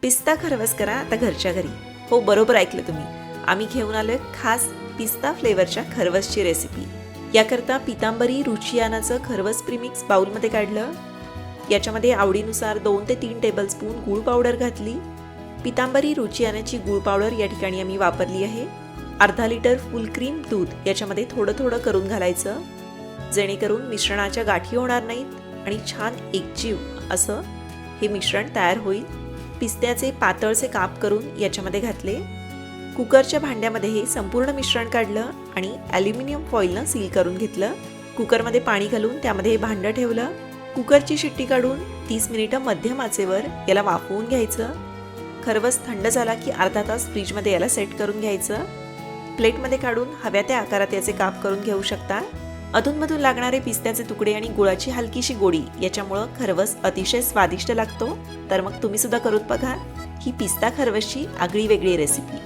पिस्ता खरवस करा आता घरच्या घरी. हो, बरोबर ऐकलं तुम्ही. आम्ही घेऊन आलोय खास पिस्ता फ्लेवरच्या खरवसची रेसिपी. याकरता पितांबरी रुचियानाचं खरवस प्रीमिक्स बाउलमध्ये काढलं. याच्यामध्ये आवडीनुसार 2 ते 3 टेबलस्पून गूळ पावडर घातली. पितांबरी रुचियानाची गूळ पावडर या ठिकाणी आम्ही वापरली आहे. अर्धा लिटर फुल क्रीम दूध याच्यामध्ये थोडं थोडं करून घालायचं, जेणेकरून मिश्रणाच्या गाठी होणार नाहीत आणि छान एकजीव असं हे मिश्रण तयार होईल. पिस्त्याचे पातळचे काप करून याच्यामध्ये घातले. कुकरच्या भांड्यामध्ये हे संपूर्ण मिश्रण काढलं आणि ॲल्युमिनियम फॉईलनं सील करून घेतलं. कुकरमध्ये पाणी घालून त्यामध्ये हे भांडं ठेवलं. कुकरची शिट्टी काढून 30 मिनिटं मध्यम आचेवर याला वाफवून घ्यायचं. खरवस थंड झाला की अर्धा तास फ्रीजमध्ये याला सेट करून घ्यायचं. प्लेटमध्ये काढून हव्या त्या आकारात याचे काप करून घेऊ शकता. अधूनमधून लागणारे पिस्त्याचे तुकडे आणि गुळाची हलकीशी गोडी याच्यामुळं खरवस अतिशय स्वादिष्ट लागतो. तर मग तुम्ही सुद्धा करून बघा ही पिस्ता खरवसची आगळी वेगळी रेसिपी.